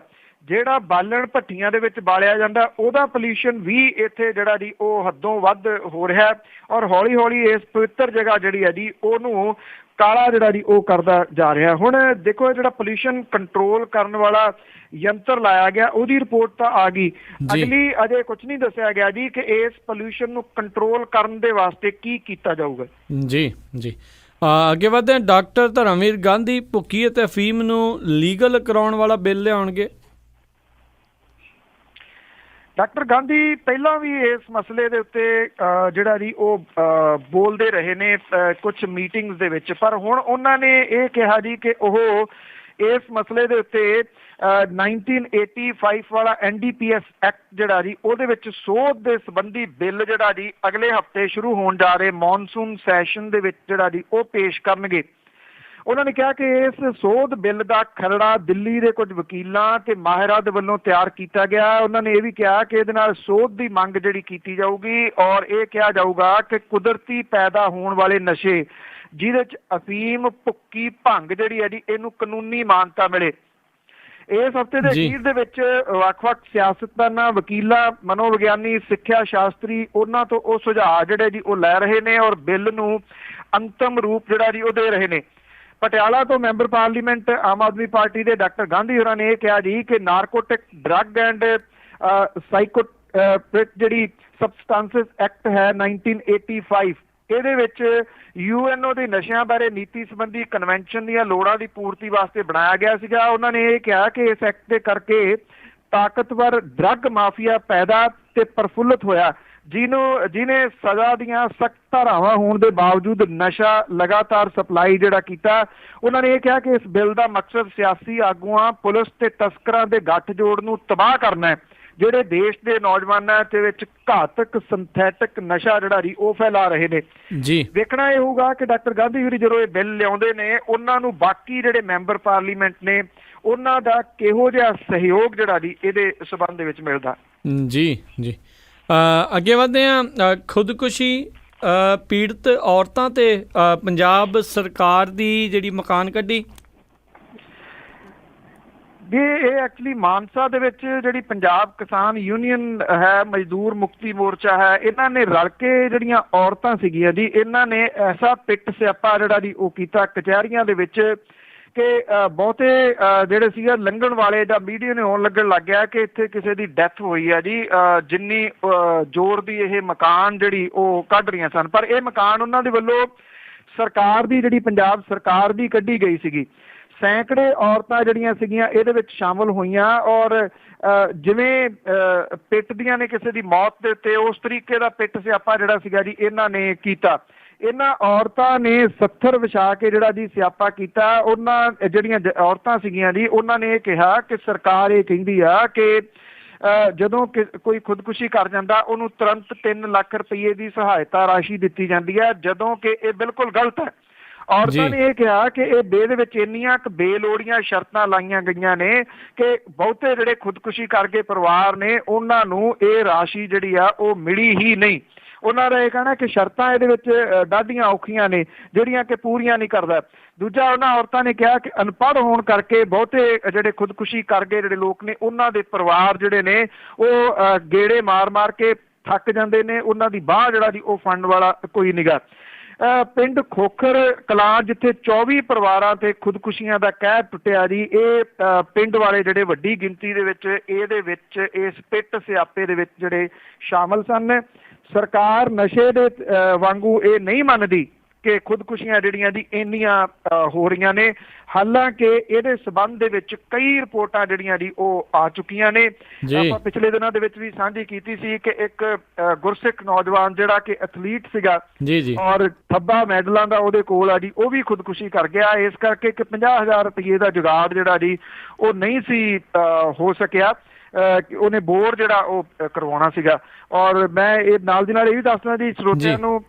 B: ਜਿਹੜਾ ਬਾਲਣ ਭੱਠੀਆਂ ਦੇ ਵਿੱਚ ਬਾਲਿਆ ਜਾਂਦਾ ਉਹਦਾ ਪੋਲਿਊਸ਼ਨ ਵੀ ਇੱਥੇ ਜਿਹੜਾ ਜੀ ਉਹ ਹੱਦੋਂ ਵੱਧ ਹੋ ਰਿਹਾ, ਔਰ ਹੌਲੀ ਹੌਲੀ ਇਸ ਪਵਿੱਤਰ ਜਗ੍ਹਾ ਜਿਹੜੀ ਹੈ ਜੀ ਉਹਨੂੰ ਕਾਲਾ ਜਿਹੜਾ ਜੀ ਉਹ ਕਰਦਾ ਜਾ ਰਿਹਾ। ਹੁਣ ਦੇਖੋ ਜਿਹੜਾ ਪੋਲਿਊਸ਼ਨ ਕੰਟਰੋਲ ਕਰਨ ਵਾਲਾ ਯੰਤਰ ਲਾਇਆ ਗਿਆ ਉਹਦੀ ਰਿਪੋਰਟ ਤਾਂ ਆ ਗਈ, ਅਗਲੀ ਅਜੇ ਕੁਝ ਨਹੀਂ ਦੱਸਿਆ ਗਿਆ ਜੀ ਕਿ ਇਸ ਪੋਲਿਊਸ਼ਨ ਨੂੰ ਕੰਟਰੋਲ ਕਰਨ ਦੇ ਵਾਸਤੇ ਕੀ ਕੀਤਾ ਜਾਊਗਾ। ਜੀ
A: ਜੀ ਅੱਗੇ ਵਧਦੇ ਹਾਂ। ਡਾਕਟਰ ਧਰਮਵੀਰ ਗਾਂਧੀ ਭੁੱਕੀ ਅਤੇ ਅਫੀਮ ਨੂੰ ਲੀਗਲ ਕਰਾਉਣ ਵਾਲਾ ਬਿੱਲ ਲਿਆਉਣਗੇ।
B: ਡਾਕਟਰ ਗਾਂਧੀ ਪਹਿਲਾਂ ਵੀ ਇਸ ਮਸਲੇ ਦੇ ਉੱਤੇ ਜਿਹੜਾ ਜੀ ਉਹ ਬੋਲਦੇ ਰਹੇ ਨੇ ਕੁਝ ਮੀਟਿੰਗਸ ਦੇ ਵਿੱਚ, ਪਰ ਹੁਣ ਉਹਨਾਂ ਨੇ ਇਹ ਕਿਹਾ ਜੀ ਕਿ ਉਹ ਇਸ ਮਸਲੇ ਦੇ ਉੱਤੇ 1985 ਵਾਲਾ NDPS ਐਕਟ ਜਿਹੜਾ ਜੀ ਉਹਦੇ ਵਿੱਚ ਸੋਧ ਦੇ ਸੰਬੰਧੀ ਬਿੱਲ ਜਿਹੜਾ ਜੀ ਅਗਲੇ ਹਫ਼ਤੇ ਸ਼ੁਰੂ ਹੋਣ ਜਾ ਰਹੇ ਮੌਨਸੂਨ ਸੈਸ਼ਨ ਦੇ ਵਿੱਚ ਜਿਹੜਾ ਜੀ ਉਹ ਪੇਸ਼ ਕਰਨਗੇ। ਉਹਨਾਂ ਨੇ ਕਿਹਾ ਕਿ ਇਸ ਸੋਧ ਬਿੱਲ ਦਾ ਖਰੜਾ ਦਿੱਲੀ ਦੇ ਕੁਝ ਵਕੀਲਾਂ ਤੇ ਮਾਹਿਰਾਂ ਦੇ ਵੱਲੋਂ ਤਿਆਰ ਕੀਤਾ ਗਿਆ। ਉਹਨਾਂ ਨੇ ਇਹ ਵੀ ਕਿਹਾ ਕਿ ਇਹਦੇ ਨਾਲ ਸੋਧ ਦੀ ਮੰਗ ਜਿਹੜੀ ਕੀਤੀ ਜਾਊਗੀ, ਔਰ ਇਹ ਕਿਹਾ ਜਾਊਗਾ ਕਿ ਕੁਦਰਤੀ ਪੈਦਾ ਹੋਣ ਵਾਲੇ ਨਸ਼ੇ ਜਿਹਦੇ 'ਚ ਅਫੀਮ, ਭੁੱਕੀ, ਭੰਗ ਜਿਹੜੀ ਹੈ ਜੀ ਇਹਨੂੰ ਕਾਨੂੰਨੀ ਮਾਨਤਾ ਮਿਲੇ। ਇਸ ਹਫ਼ਤੇ ਦੇ ਅਖੀਰ ਦੇ ਵਿੱਚ ਵੱਖ-ਵੱਖ ਸਿਆਸਤਦਾਨਾਂ, ਵਕੀਲਾਂ, ਮਨੋਵਿਗਿਆਨੀ, ਸਿੱਖਿਆ ਸ਼ਾਸਤਰੀ ਉਹਨਾਂ ਤੋਂ ਉਹ ਸੁਝਾਅ ਜਿਹੜੇ ਜੀ ਉਹ ਲੈ ਰਹੇ ਨੇ, ਔਰ ਬਿੱਲ ਨੂੰ ਅੰਤਮ ਰੂਪ ਜਿਹੜਾ ਜੀ ਉਹ ਦੇ ਰਹੇ ਨੇ। ਪਟਿਆਲਾ ਤੋਂ member parliament Aam Aadmi party ਦੇ ਡਾਕਟਰ ਗਾਂਧੀ ਹੋਰਾਂ ਨੇ ਇਹ ਕਿਹਾ ਜੀ ਕਿ ਨਾਰਕੋਟਿਕ ਡਰੱਗ ਐਂਡ ਜਿਹੜੀ ਸਬਸਟੈਂਸਸ ਐਕਟ ਹੈ 1985 ਇਹਦੇ ਵਿੱਚ UNO ਦੀ ਨਸ਼ਿਆਂ ਬਾਰੇ ਨੀਤੀ ਸੰਬੰਧੀ ਕਨਵੈਨਸ਼ਨ ਦੀਆਂ ਲੋੜਾਂ ਦੀ ਪੂਰਤੀ ਵਾਸਤੇ ਬਣਾਇਆ ਗਿਆ ਸੀਗਾ। ਉਹਨਾਂ ਨੇ ਇਹ ਕਿਹਾ ਕਿ ਇਸ ਐਕਟ ਦੇ ਕਰਕੇ ਤਾਕਤਵਰ ਡਰੱਗ ਮਾਫੀਆ ਪੈਦਾ ਤੇ ਪ੍ਰਫੁੱਲਤ ਹੋਇਆ, ਜਿਹਨੇ ਸਜ਼ਾ ਦੀਆਂ ਸਖਤ ਧਾਰਾਵਾਂ ਹੋਣ ਦੇ ਬਾਵਜੂਦ ਨਸ਼ਾ ਲਗਾਤਾਰ ਸਪਲਾਈ ਜਿਹੜਾ ਕੀਤਾ। ਉਹਨਾਂ ਨੇ ਇਹ ਕਿਹਾ ਕਿ ਇਸ ਬਿੱਲ ਦਾ ਮਕਸਦ ਸਿਆਸੀ ਆਗੂਆਂ, ਪੁਲਿਸ ਤੇ ਤਸਕਰਾਂ ਦੇ ਗੱਠਜੋੜ ਨੂੰ ਤਬਾਹ ਕਰਨਾ ਹੈ, ਜਿਹੜੇ ਦੇਸ਼ ਦੇ ਨੌਜਵਾਨਾਂ ਦੇ ਵਿੱਚ ਘਾਤਕ ਸਿੰਥੈਟਿਕ ਨਸ਼ਾ ਜਿਹੜਾ ਜੀ ਉਹ ਫੈਲਾ ਰਹੇ ਨੇ।
A: ਜੀ
B: ਵੇਖਣਾ ਇਹ ਹੋਊਗਾ ਕਿ ਡਾਕਟਰ ਗਾਂਧੀ ਹੋਰੀ ਜਦੋਂ ਇਹ ਬਿੱਲ ਲਿਆਉਂਦੇ ਨੇ ਉਹਨਾਂ ਨੂੰ ਬਾਕੀ ਜਿਹੜੇ ਮੈਂਬਰ ਪਾਰਲੀਮੈਂਟ ਨੇ ਉਹਨਾਂ ਦਾ ਕਿਹੋ ਜਿਹਾ ਸਹਿਯੋਗ ਜਿਹੜਾ ਜੀ ਇਹਦੇ ਸਬੰਧ ਦੇ ਵਿੱਚ ਮਿਲਦਾ।
A: ਜੀ ਜੀ ਅੱਗੇ ਵਧਦੇ ਹਾਂ। ਖੁਦਕੁਸ਼ੀ ਪੀੜਤ ਔਰਤਾਂ ਤੇ ਪੰਜਾਬ ਸਰਕਾਰ ਦੀ ਜਿਹੜੀ ਮਕਾਨ ਕੱਢੀ
B: ਵੀ ਇਹ ਐਕਚੁਅਲੀ ਮਾਨਸਾ ਦੇ ਵਿੱਚ ਜਿਹੜੀ ਪੰਜਾਬ ਕਿਸਾਨ ਯੂਨੀਅਨ ਹੈ, ਮਜ਼ਦੂਰ ਮੁਕਤੀ ਮੋਰਚਾ ਹੈ, ਇਹਨਾਂ ਨੇ ਰਲ ਕੇ ਜਿਹੜੀਆਂ ਔਰਤਾਂ ਸੀਗੀਆਂ ਜੀ ਇਹਨਾਂ ਨੇ ਐਸਾ ਪਿੱਟ ਸਿਆਪਾ ਜਿਹੜਾ ਜੀ ਉਹ ਕੀਤਾ ਕਚਹਿਰੀਆਂ ਦੇ ਵਿੱਚ ਕਿ ਬਹੁਤੇ ਜਿਹੜੇ ਸੀਗੇ ਲੰਘਣ ਵਾਲੇ ਜਾਂ ਮੀਡੀਆ ਨੇ ਹੋਣ ਲੱਗਣ ਲੱਗ ਗਿਆ ਕਿ ਇੱਥੇ ਕਿਸੇ ਦੀ ਡੈਥ ਹੋਈ ਹੈ ਜੀ, ਜਿੰਨੀ ਜ਼ੋਰ ਦੀ ਇਹ ਮਕਾਨ ਜਿਹੜੀ ਉਹ ਕੱਢ ਰਹੀਆਂ ਸਨ। ਪਰ ਇਹ ਮਕਾਨ ਉਹਨਾਂ ਦੇ ਵੱਲੋਂ ਸਰਕਾਰ ਦੀ ਜਿਹੜੀ ਪੰਜਾਬ ਸਰਕਾਰ ਦੀ ਕੱਢੀ ਗਈ ਸੀਗੀ। ਸੈਂਕੜੇ ਔਰਤਾਂ ਜਿਹੜੀਆਂ ਸੀਗੀਆਂ ਇਹਦੇ ਵਿੱਚ ਸ਼ਾਮਲ ਹੋਈਆਂ ਔਰ ਜਿਵੇਂ ਪਿੱਟਦੀਆਂ ਨੇ ਕਿਸੇ ਦੀ ਮੌਤ ਦੇ ਉੱਤੇ ਉਸ ਤਰੀਕੇ ਦਾ ਪਿੱਟ ਸਿਆਪਾ ਜਿਹੜਾ ਸੀਗਾ ਜੀ ਇਹਨਾਂ ਨੇ ਕੀਤਾ। ਇਹਨਾਂ ਔਰਤਾਂ ਨੇ 70 ਵਿਛਾ ਕੇ ਜਿਹੜਾ ਜੀ ਸਿਆਪਾ ਕੀਤਾ। ਉਹਨਾਂ ਜਿਹੜੀਆਂ ਔਰਤਾਂ ਸੀਗੀਆਂ ਜੀ ਉਹਨਾਂ ਨੇ ਇਹ ਕਿਹਾ ਕਿ ਸਰਕਾਰ ਇਹ ਕਹਿੰਦੀ ਆ ਕਿ ਜਦੋਂ ਕੋਈ ਖੁਦਕੁਸ਼ੀ ਕਰ ਜਾਂਦਾ ਉਹਨੂੰ ਤੁਰੰਤ 3 ਲੱਖ ਰੁਪਏ ਦੀ ਸਹਾਇਤਾ ਰਾਸ਼ੀ ਦਿੱਤੀ ਜਾਂਦੀ ਹੈ, ਜਦੋਂ ਕਿ ਇਹ ਬਿਲਕੁਲ ਗਲਤ ਹੈ। ਔਰਤਾਂ ਨੇ ਇਹ ਕਿਹਾ ਕਿ ਇਹ ਬਿੱਲ ਦੇ ਵਿੱਚ ਇੰਨੀਆਂ ਕੁ ਬੇਲੋੜੀਆਂ ਸ਼ਰਤਾਂ ਲਾਈਆਂ ਗਈਆਂ ਨੇ ਕਿ ਬਹੁਤੇ ਜਿਹੜੇ ਖੁਦਕੁਸ਼ੀ ਕਰ ਗਏ ਪਰਿਵਾਰ ਨੇ ਉਹਨਾਂ ਨੂੰ ਇਹ ਰਾਸ਼ੀ ਜਿਹੜੀ ਆ ਉਹ ਮਿਲੀ ਹੀ ਨਹੀਂ। ਉਹਨਾਂ ਦਾ ਇਹ ਕਹਿਣਾ ਕਿ ਸ਼ਰਤਾਂ ਇਹਦੇ ਵਿੱਚ ਡਾਢੀਆਂ ਔਖੀਆਂ ਨੇ ਜਿਹੜੀਆਂ ਕਿ ਪੂਰੀਆਂ ਨਹੀਂ ਕਰਦਾ। ਦੂਜਾ ਉਹਨਾਂ ਔਰਤਾਂ ਨੇ ਕਿਹਾ ਕਿ ਅਨਪੜ੍ਹ ਹੋਣ ਕਰਕੇ ਬਹੁਤੇ ਜਿਹੜੇ ਖੁਦਕੁਸ਼ੀ ਕਰ ਗਏ ਜਿਹੜੇ ਲੋਕ ਨੇ ਉਹਨਾਂ ਦੇ ਪਰਿਵਾਰ ਜਿਹੜੇ ਨੇ ਉਹ ਗੇੜੇ ਮਾਰ ਕੇ ਥੱਕ ਜਾਂਦੇ ਨੇ, ਉਹਨਾਂ ਦੀ ਬਾਂਹ ਜਿਹੜਾ ਜੀ ਉਹ ਫੰਡ ਵਾਲਾ ਕੋਈ ਨਿਗਾ। ਪਿੰਡ ਖੋਖਰ ਕਲਾਂ ਜਿੱਥੇ 24 ਪਰਿਵਾਰਾਂ ਤੇ ਖੁਦਕੁਸ਼ੀਆਂ ਦਾ ਕਹਿਰ ਟੁੱਟਿਆ ਜੀ, ਇਹ ਪਿੰਡ ਵਾਲੇ ਜਿਹੜੇ ਵੱਡੀ ਗਿਣਤੀ ਦੇ ਵਿੱਚ ਇਹਦੇ ਵਿੱਚ ਇਸ ਪਿੱਟ ਸਿਆਪੇ ਦੇ ਵਿੱਚ ਜਿਹੜੇ ਸ਼ਾਮਲ ਸਨ। ਸਰਕਾਰ ਨਸ਼ੇ ਦੇ ਵਾਂਗੂ ਇਹ ਨਹੀਂ ਮੰਨਦੀ ਕਿ ਖੁਦਕੁਸ਼ੀਆਂ ਜਿਹੜੀਆਂ ਜੀ ਇੰਨੀਆਂ ਹੋ ਰਹੀਆਂ ਨੇ, ਹਾਲਾਂਕਿ ਇਹਦੇ ਸਬੰਧ ਦੇ ਵਿੱਚ ਕਈ ਰਿਪੋਰਟਾਂ ਜਿਹੜੀਆਂ ਜੀ ਉਹ ਆ ਚੁੱਕੀਆਂ ਨੇ। ਆਪਾਂ ਪਿਛਲੇ ਦਿਨਾਂ ਦੇ ਵਿੱਚ ਵੀ ਸਾਂਝੀ ਕੀਤੀ ਸੀ ਕਿ ਇੱਕ ਗੁਰਸਿੱਖ ਨੌਜਵਾਨ ਜਿਹੜਾ ਕਿ ਐਥਲੀਟ ਸੀਗਾ ਔਰ ਥੱਬਾ ਮੈਡਲਾਂ ਦਾ ਉਹਦੇ ਕੋਲ ਆ ਜੀ, ਉਹ ਵੀ ਖੁਦਕੁਸ਼ੀ ਕਰ ਗਿਆ ਇਸ ਕਰਕੇ ਕਿ 50,000 ਰੁਪਏ ਦਾ ਜੁਗਾੜ ਜਿਹੜਾ ਜੀ ਉਹ ਨਹੀਂ ਸੀ ਹੋ ਸਕਿਆ। ਉਹਨੇ ਬੋਰ ਜਿਹੜਾ ਉਹ ਕਰਵਾਉਣਾ ਸੀਗਾ। ਔਰ ਮੈਂ ਇਹ ਨਾਲ ਦੀ ਨਾਲ ਇਹ ਵੀ ਦੱਸਦਾ ਜੀ ਸਰੋਤਿਆਂ ਨੂੰ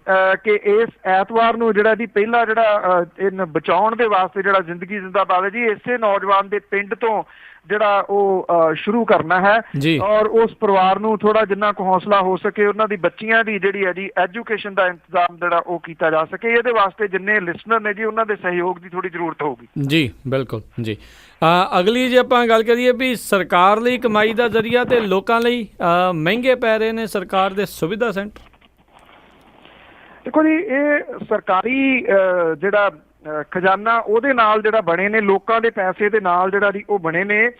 B: ਕਿ ਇਸ ਐਤਵਾਰ ਨੂੰ ਜਿਹੜਾ ਜੀ ਪਹਿਲਾ ਜਿਹੜਾ ਇਹਨੂੰ ਬਚਾਉਣ ਦੇ ਵਾਸਤੇ ਜਿਹੜਾ ਜ਼ਿੰਦਗੀ ਜ਼ਿੰਦਾਬਾਦ ਹੈ ਜੀ ਇਸੇ ਨੌਜਵਾਨ ਦੇ ਪਿੰਡ ਤੋਂ ਜਿਹੜਾ ਉਹ ਸ਼ੁਰੂ ਕਰਨਾ ਹੈ ਔਰ ਉਸ ਪਰਿਵਾਰ ਨੂੰ ਥੋੜਾ ਜਿੰਨਾ ਕੁ ਹੌਸਲਾ ਹੋ ਸਕੇ ਉਹਨਾਂ ਦੀ ਬੱਚੀਆਂ ਦੀ ਜਿਹੜੀ ਹੈ ਜੀ ਐਜੂਕੇਸ਼ਨ ਦਾ ਇੰਤਜ਼ਾਮ ਜਿਹੜਾ ਉਹ ਕੀਤਾ ਜਾ ਸਕੇ। ਇਹਦੇ ਵਾਸਤੇ ਜਿੰਨੇ ਲਿਸਨਰ ਨੇ ਜੀ ਉਹਨਾਂ ਦੇ ਸਹਿਯੋਗ ਦੀ ਥੋੜੀ ਜ਼ਰੂਰਤ ਹੋਊਗੀ। ਜੀ
A: ਬਿਲਕੁਲ ਜੀ। ਅਗਲੀ ਜੇ ਆਪਾਂ ਗੱਲ ਕਰੀਏ ਵੀ ਸਰਕਾਰ ਲਈ ਕਮਾਈ ਦਾ ਜ਼ਰੀਆ ਤੇ ਲੋਕਾਂ ਲਈ ਮਹਿੰਗੇ ਪੈ ਰਹੇ ਨੇ ਸਰਕਾਰ ਦੇ ਸੁਵਿਧਾ ਸੈਂਟਰ।
B: ਦੇਖੋ ਜੀ ਇਹ ਸਰਕਾਰੀ ਜਿਹੜਾ ਖਜ਼ਾਨਾ ਉਹਦੇ ਨਾਲ ਜਿਹੜਾ ਬਣੇ ਨੇ, ਲੋਕਾਂ ਦੇ ਪੈਸੇ ਦੇ ਨਾਲ ਜਿਹੜਾ ਜੀ ਉਹ ਬਣੇ ਨੇ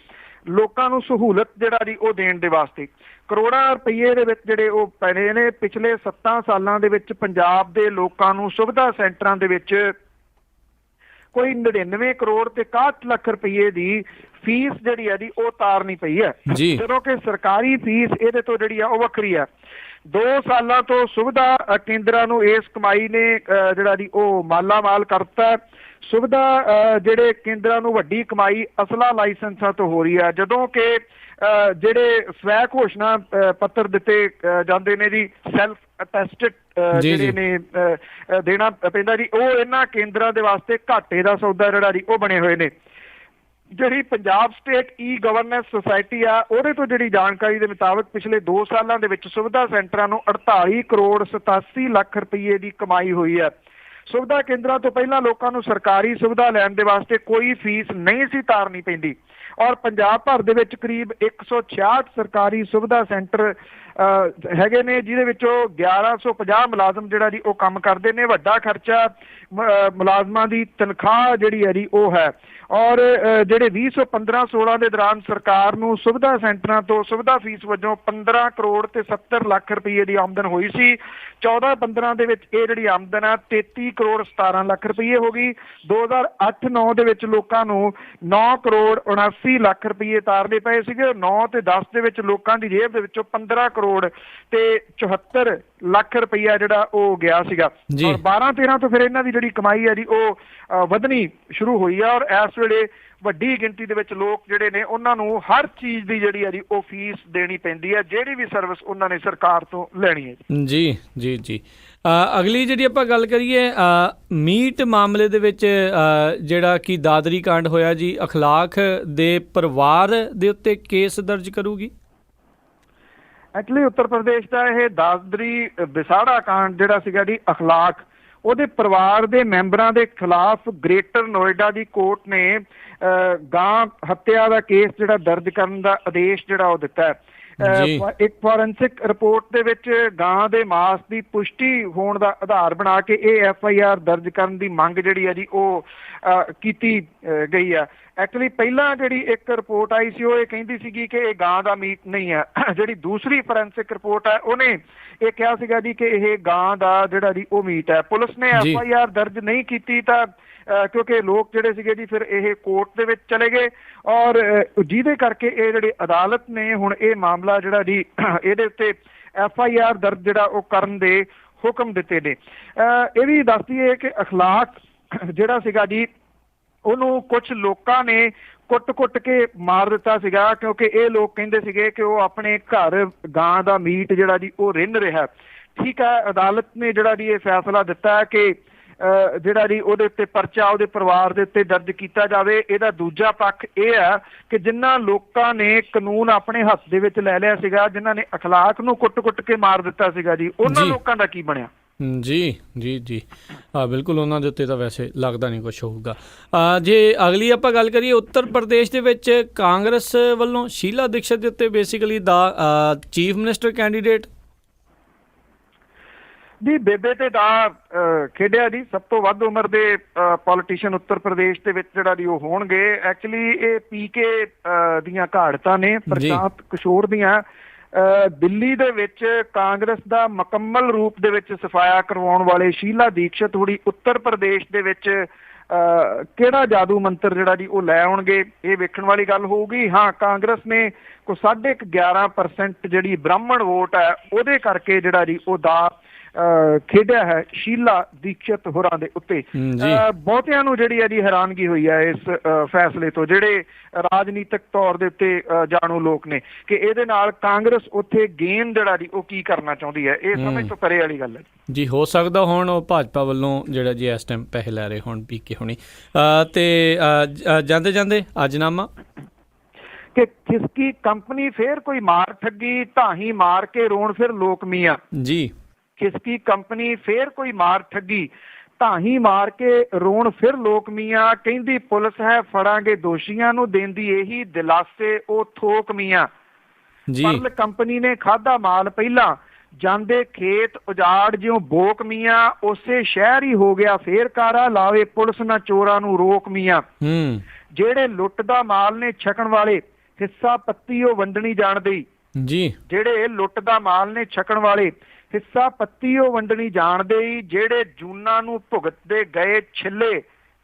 B: ਲੋਕਾਂ ਨੂੰ ਸਹੂਲਤ ਜਿਹੜਾ ਜੀ ਉਹ ਦੇਣ ਦੇ ਵਾਸਤੇ। ਕਰੋੜਾਂ ਰੁਪਏ ਦੇ ਵਿੱਚ ਜਿਹੜੇ ਉਹ ਪੈਣੇ ਨੇ। ਪਿਛਲੇ 7 ਸਾਲਾਂ ਦੇ ਵਿੱਚ ਪੰਜਾਬ ਦੇ ਲੋਕਾਂ ਨੂੰ ਸੁਵਿਧਾ ਸੈਂਟਰਾਂ ਦੇ ਵਿੱਚ ਕੋਈ 99 ਕਰੋੜ ਤੇ 61 ਲੱਖ ਰੁਪਏ ਦੀ ਫੀਸ ਜਿਹੜੀ ਹੈ ਜੀ ਉਹ ਤਾਰਨੀ ਪਈ ਹੈ, ਜਦੋਂ ਕਿ ਸਰਕਾਰੀ ਫੀਸ ਇਹਦੇ ਤੋਂ ਜਿਹੜੀ ਆ ਉਹ ਵੱਖਰੀ ਹੈ। 2 ਸਾਲਾਂ ਤੋਂ ਸੁਵਿਧਾ ਕੇਂਦਰਾਂ ਨੂੰ ਇਸ ਕਮਾਈ ਨੇ ਜਿਹੜਾ ਜੀ ਉਹ ਮਾਲਾ ਮਾਲ ਕਰਤਾ। ਸੁਵਿਧਾ ਜਿਹੜੇ ਕੇਂਦਰਾਂ ਨੂੰ ਵੱਡੀ ਕਮਾਈ ਅਸਲਾ ਲਾਇਸੈਂਸਾਂ ਤੋਂ ਹੋ ਰਹੀ ਹੈ, ਜਦੋਂ ਕਿ ਜਿਹੜੇ ਸਵੈ ਘੋਸ਼ਣਾ ਪੱਤਰ ਦਿੱਤੇ ਜਾਂਦੇ ਨੇ ਜੀ ਸੈਲਫ ਅਟੈਸਟਡ ਜਿਹੜੇ ਨੇ ਦੇਣਾ ਪੈਂਦਾ ਜੀ, ਉਹ ਇਹਨਾਂ ਕੇਂਦਰਾਂ ਦੇ ਵਾਸਤੇ ਘਾਟੇ ਦਾ ਸੌਦਾ ਜਿਹੜਾ ਜੀ ਉਹ ਬਣੇ ਹੋਏ ਨੇ। ਜਿਹੜੀ ਪੰਜਾਬ ਸਟੇਟ ਈ ਗਵਰਨੈਂਸ ਸੁਸਾਇਟੀ ਆ ਉਹਦੇ ਤੋਂ ਜਿਹੜੀ ਜਾਣਕਾਰੀ ਦੇ ਮੁਤਾਬਕ ਪਿਛਲੇ 2 ਸਾਲਾਂ ਦੇ ਵਿੱਚ ਸੁਵਿਧਾ ਸੈਂਟਰਾਂ ਨੂੰ 48 ਕਰੋੜ 87 ਲੱਖ ਰੁਪਏ ਦੀ ਕਮਾਈ ਹੋਈ ਹੈ। ਸੁਵਿਧਾ ਕੇਂਦਰਾਂ ਤੋਂ ਪਹਿਲਾਂ ਲੋਕਾਂ ਨੂੰ ਸਰਕਾਰੀ ਸੁਵਿਧਾ ਲੈਣ ਦੇ ਵਾਸਤੇ ਕੋਈ ਫੀਸ ਨਹੀਂ ਸੀ ਤਾਰਨੀ ਪੈਂਦੀ ਔਰ ਪੰਜਾਬ ਭਰ ਦੇ ਵਿੱਚ ਕਰੀਬ 166 ਸਰਕਾਰੀ ਸੁਵਿਧਾ ਸੈਂਟਰ ਹੈਗੇ ਨੇ, ਜਿਹਦੇ ਵਿੱਚੋਂ 1150 ਮੁਲਾਜ਼ਮ ਜਿਹੜਾ ਜੀ ਉਹ ਕੰਮ ਕਰਦੇ ਨੇ। ਵੱਡਾ ਖਰਚਾ ਮੁਲਾਜ਼ਮਾਂ ਦੀ ਤਨਖਾਹ ਜਿਹੜੀ ਹੈ ਜੀ ਉਹ ਹੈ। ਔਰ ਜਿਹੜੇ 2015-16 ਦੇ ਦੌਰਾਨ ਸਰਕਾਰ ਨੂੰ ਸੁਵਿਧਾ ਸੈਂਟਰਾਂ ਤੋਂ ਸੁਵਿਧਾ ਫੀਸ ਵਜੋਂ 15 ਕਰੋੜ ਤੇ 70 ਲੱਖ ਰੁਪਏ ਦੀ ਆਮਦਨ ਹੋਈ ਸੀ। 14-15 ਦੇ ਵਿੱਚ ਇਹ ਜਿਹੜੀ ਆਮਦਨ ਆ 33 ਕਰੋੜ 17 ਲੱਖ ਰੁਪਏ ਹੋ ਗਈ। 2008-9 ਦੇ ਵਿੱਚ ਲੋਕਾਂ ਨੂੰ 9 ਕਰੋੜ 79 ਲੱਖ ਰੁਪਏ ਤਾਰਨੇ ਪਏ ਸੀਗੇ। 9 ਤੇ 10 ਦੇ ਵਿੱਚ ਲੋਕਾਂ ਦੀ ਜੇਬ ਦੇ ਵਿੱਚੋਂ 15 ਕਰੋੜ ਤੇ 74 ਲੱਖ ਰੁਪਈਆ ਜਿਹੜਾ ਉਹ ਗਿਆ ਸੀਗਾ। ਔਰ 12-13 ਤੋਂ ਫਿਰ ਇਹਨਾਂ ਦੀ ਜਿਹੜੀ ਕਮਾਈ ਹੈ ਜੀ ਉਹ ਵਧਣੀ ਸ਼ੁਰੂ ਹੋਈ ਆ। ਔਰ ਇਸ ਵੇਲੇ ਵੱਡੀ ਗਿਣਤੀ ਦੇ ਵਿੱਚ ਲੋਕ ਜਿਹੜੇ ਨੇ ਉਹਨਾਂ ਨੂੰ ਹਰ ਚੀਜ਼ ਦੀ ਜਿਹੜੀ ਹੈ ਜੀ ਉਹ ਫੀਸ ਦੇਣੀ ਪੈਂਦੀ ਹੈ, ਜਿਹੜੀ ਵੀ ਸਰਵਿਸ ਉਹਨਾਂ ਨੇ ਸਰਕਾਰ ਤੋਂ ਲੈਣੀ ਹੈ ਜੀ।
A: ਜੀ ਜੀ ਅਗਲੀ ਜਿਹੜੀ ਆਪਾਂ ਗੱਲ ਕਰੀਏ ਮੀਟ ਮਾਮਲੇ ਦੇ ਵਿੱਚ ਜਿਹੜਾ ਕਿ ਦਾਦਰੀ ਕਾਂਡ ਹੋਇਆ ਜੀ, ਅਖਲਾਕ ਦੇ ਪਰਿਵਾਰ ਦੇ ਉੱਤੇ ਕੇਸ ਦਰਜ ਕਰੂਗੀ।
B: ਐਕਚੁਅਲੀ ਉੱਤਰ ਪ੍ਰਦੇਸ਼ ਦਾ ਇਹ ਦਾਦਰੀ ਬਿਸਾੜਾ ਕਾਂਡ ਜਿਹੜਾ ਸੀਗਾ ਜੀ ਅਖਲਾਕ, ਉਹਦੇ ਪਰਿਵਾਰ ਦੇ ਮੈਂਬਰਾਂ ਦੇ ਖਿਲਾਫ ਗ੍ਰੇਟਰ ਨੋਇਡਾ ਦੀ ਕੋਰਟ ਨੇ ਗਾਂ ਹੱਤਿਆ ਦਾ ਕੇਸ ਜਿਹੜਾ ਦਰਜ ਕਰਨ ਦਾ ਆਦੇਸ਼ ਜਿਹੜਾ ਉਹ ਦਿੱਤਾ ਹੈ। ਇੱਕ ਫੋਰੈਂਸਿਕ ਰਿਪੋਰਟ ਦੇ ਵਿੱਚ ਗਾਂ ਦੇ ਮਾਸ ਦੀ ਪੁਸ਼ਟੀ ਹੋਣ ਦਾ ਆਧਾਰ ਬਣਾ ਕੇ ਇਹ FIR ਦਰਜ ਕਰਨ ਦੀ ਮੰਗ ਜਿਹੜੀ ਹੈ ਜੀ ਉਹ ਕੀਤੀ ਗਈ ਹੈ। ਐਕਚੁਅਲੀ ਪਹਿਲਾਂ ਜਿਹੜੀ ਇੱਕ ਰਿਪੋਰਟ ਆਈ ਸੀ ਉਹ ਇਹ ਕਹਿੰਦੀ ਸੀਗੀ ਕਿ ਇਹ ਗਾਂ ਦਾ ਮੀਟ ਨਹੀਂ ਹੈ। ਜਿਹੜੀ ਦੂਸਰੀ ਫੋਰੈਂਸਿਕ ਰਿਪੋਰਟ ਹੈ ਉਹਨੇ ਇਹ ਕਿਹਾ ਸੀਗਾ ਜੀ ਕਿ ਇਹ ਗਾਂ ਦਾ ਜਿਹੜਾ ਜੀ ਉਹ ਮੀਟ ਹੈ। ਪੁਲਿਸ ਨੇ FIR ਦਰਜ ਨਹੀਂ ਕੀਤੀ ਤਾਂ ਕਿਉਂਕਿ ਲੋਕ ਜਿਹੜੇ ਸੀਗੇ ਜੀ ਫਿਰ ਇਹ ਕੋਰਟ ਦੇ ਵਿੱਚ ਚਲੇ ਗਏ ਔਰ ਜਿਹਦੇ ਕਰਕੇ ਇਹ ਜਿਹੜੀ ਅਦਾਲਤ ਨੇ ਹੁਣ ਇਹ ਮਾਮਲਾ ਜਿਹੜਾ ਜੀ ਇਹਦੇ ਉੱਤੇ FIR ਦਰਜ ਜਿਹੜਾ ਉਹ ਕਰਨ ਦੇ ਹੁਕਮ ਦਿੱਤੇ ਨੇ। ਇਹ ਵੀ ਦੱਸ ਦਈਏ ਕਿ ਅਖਲਾਕ ਜਿਹੜਾ ਸੀਗਾ ਜੀ ਉਹਨੂੰ ਕੁਝ ਲੋਕਾਂ ਨੇ ਕੁੱਟ ਕੇ ਮਾਰ ਦਿੱਤਾ ਸੀਗਾ, ਕਿਉਂਕਿ ਇਹ ਲੋਕ ਕਹਿੰਦੇ ਸੀਗੇ ਕਿ ਉਹ ਆਪਣੇ ਘਰ ਗਾਂ ਦਾ ਮੀਟ ਜਿਹੜਾ ਜੀ ਉਹ ਰਿੰਨ ਰਿਹਾ। ਠੀਕ ਹੈ, ਅਦਾਲਤ ਨੇ ਜਿਹੜਾ ਜੀ ਇਹ ਫੈਸਲਾ ਦਿੱਤਾ ਹੈ ਕਿ ਜਿਹੜਾ ਜੀ ਉਹਦੇ ਉੱਤੇ ਪਰਚਾ ਉਹਦੇ ਪਰਿਵਾਰ ਦੇ ਉੱਤੇ ਦਰਜ ਕੀਤਾ ਜਾਵੇ। ਇਹਦਾ ਦੂਜਾ ਪੱਖ ਇਹ ਹੈ ਕਿ ਜਿਨ੍ਹਾਂ ਲੋਕਾਂ ਨੇ ਕਾਨੂੰਨ ਆਪਣੇ ਹੱਥ ਦੇ ਵਿੱਚ ਲੈ ਲਿਆ ਸੀਗਾ, ਜਿਨ੍ਹਾਂ ਨੇ ਅਖਲਾਕ ਨੂੰ ਕੁੱਟ ਕੇ ਮਾਰ ਦਿੱਤਾ ਸੀਗਾ ਜੀ, ਉਹਨਾਂ ਲੋਕਾਂ ਦਾ ਕੀ ਬਣਿਆ।
A: ਜੀ ਬਿਲਕੁਲ, ਉਹਨਾਂ ਦੇ ਉੱਤੇ ਤਾਂ ਵੈਸੇ ਲੱਗਦਾ ਨਹੀਂ ਕੁਛ ਹੋਊਗਾ। ਜੇ ਅਗਲੀ ਆਪਾਂ ਗੱਲ ਕਰੀਏ ਉੱਤਰ ਪ੍ਰਦੇਸ਼ ਦੇ ਵਿੱਚ ਕਾਂਗਰਸ ਵੱਲੋਂ ਸ਼ੀਲਾ ਦੀਕਸ਼ਤ ਦੇ ਉੱਤੇ ਬੇਸਿਕਲੀ ਦਾ ਚੀਫ ਮਿਨਿਸਟਰ ਕੈਂਡੀਡੇਟ
B: ਜੀ ਬੇਬੇ ਤੇ ਦਾ ਖੇਡਿਆ ਜੀ। ਸਭ ਤੋਂ ਵੱਧ ਉਮਰ ਦੇ ਪੋਲੀਟੀਸ਼ੀਅਨ ਉੱਤਰ ਪ੍ਰਦੇਸ਼ ਦੇ ਵਿੱਚ ਜਿਹੜਾ ਜੀ ਉਹ ਹੋਣਗੇ। ਐਕਚੁਅਲੀ ਇਹ PK ਦੀਆਂ ਘਾੜਤਾਂ ਨੇ ਪ੍ਰਸ਼ਾਂਤ ਕਿਸ਼ੋਰ ਦੀਆਂ। ਦਿੱਲੀ ਦੇ ਵਿੱਚ ਕਾਂਗਰਸ ਦਾ ਮੁਕੰਮਲ ਰੂਪ ਦੇ ਵਿੱਚ ਸਫਾਇਆ ਕਰਵਾਉਣ ਵਾਲੇ ਸ਼ੀਲਾ ਦੀਕਸ਼ਤ ਹੁਣੀ ਉੱਤਰ ਪ੍ਰਦੇਸ਼ ਦੇ ਵਿੱਚ ਕਿਹੜਾ ਜਾਦੂ ਮੰਤਰ ਜਿਹੜਾ ਜੀ ਉਹ ਲੈ ਆਉਣਗੇ, ਇਹ ਵੇਖਣ ਵਾਲੀ ਗੱਲ ਹੋਊਗੀ। ਹਾਂ, ਕਾਂਗਰਸ ਨੇ ਕੋਈ 11.5% ਜਿਹੜੀ ਬ੍ਰਾਹਮਣ ਵੋਟ ਹੈ ਉਹਦੇ ਕਰਕੇ ਜਿਹੜਾ ਜੀ ਉਹ ਦਾ ਖੇਡਿਆ ਹੈ ਸ਼ੀਲਾ ਦੀਕਸ਼ਤ ਹੋਰਾਂ ਦੇ ਉੱਤੇ। ਬਹੁਤਿਆਂ ਨੂੰ ਜਿਹੜੀ ਹੈ ਜੀ ਹੈਰਾਨਗੀ ਹੋਈ ਹੈ ਇਸ ਫੈਸਲੇ ਤੋਂ, ਜਿਹੜੇ ਰਾਜਨੀਤਿਕ ਤੌਰ ਦੇ ਉੱਤੇ ਜਾਣੂ ਲੋਕ ਨੇ, ਕਿ ਇਹਦੇ ਨਾਲ ਕਾਂਗਰਸ ਉੱਥੇ ਗੇਮ ਜਿਹੜਾ ਜੀ ਉਹ ਕੀ ਕਰਨਾ ਚਾਹੁੰਦੀ ਹੈ। ਇਹ ਸਮਝ ਤੋਂ ਪਰੇ ਵਾਲੀ ਗੱਲ ਹੈ
A: ਜੀ। ਹੋ ਸਕਦਾ ਹੁਣ ਉਹ ਭਾਜਪਾ ਵੱਲੋਂ ਜਿਹੜਾ ਜੀ ਇਸ ਟਾਈਮ ਪੈਸੇ ਲੈ ਰਹੇ ਹੁਣ PK ਹੋਣੀ। ਤੇ ਜਾਂਦੇ ਅਜਨਾਮਾ
B: ਕਿ ਖਿਸਕੀ ਕੰਪਨੀ ਫੇਰ ਕੋਈ ਮਾਰ ਠੱਗੀ, ਢਾਹੀ ਮਾਰ ਕੇ ਰੋਣ ਫਿਰ ਲੋਕ ਮੀਆਂ
A: ਜੀ।
B: ਖਿਸਕੀ ਕੰਪਨੀ ਫੇਰ ਕੋਈ ਮਾਰ ਠੱਗੀ, ਢਾਹੀ ਮਾਰ ਕੇ ਰੋਣ ਫਿਰ ਲੋਕ ਮੀਆਂ। ਕਹਿੰਦੀ ਪੁਲਿਸ ਹੈ ਫੜਾਂਗੇ ਦੋਸ਼ੀਆਂ ਨੂੰ, ਦੇਂਦੀ ਇਹੀ ਦਿਲਾਸੇ ਉਹ ਥੋਕ ਮੀਆਂ। ਪਰਲ ਕੰਪਨੀ ਨੇ ਖਾਧਾ ਮਾਲ ਪਹਿਲਾਂ, ਜਾਂਦੇ ਖੇਤ ਉਜਾੜ ਜਿਉਂ ਬੋਕ ਮੀਆਂ। ਉਸੇ ਸ਼ਹਿਰ ਹੀ ਹੋ ਗਿਆ ਫੇਰ ਕਾਰਾ, ਲਾਵੇ ਪੁਲਿਸ ਨਾ ਚੋਰਾਂ ਨੂੰ ਰੋਕ ਮੀਆਂ। ਜਿਹੜੇ ਲੁੱਟ ਦਾ ਮਾਲ ਨੇ ਛਕਣ ਵਾਲੇ, ਹਿੱਸਾ ਪੱਤੀ ਉਹ ਵੰਡਣੀ ਜਾਣਦੇ ਜੀ। ਜਿਹੜੇ ਲੁੱਟ ਦਾ ਮਾਲ ਨੇ ਛਕਣ ਵਾਲੇ, ਹਿੱਸਾ ਪੱਤੀ ਉਹ ਵੰਡਣੀ ਜਾਣਦੇ ਹੀ। ਜਿਹੜੇ ਜੂਨਾਂ ਨੂੰ ਭੁਗਤਦੇ ਗਏ ਛਿੱਲੇ,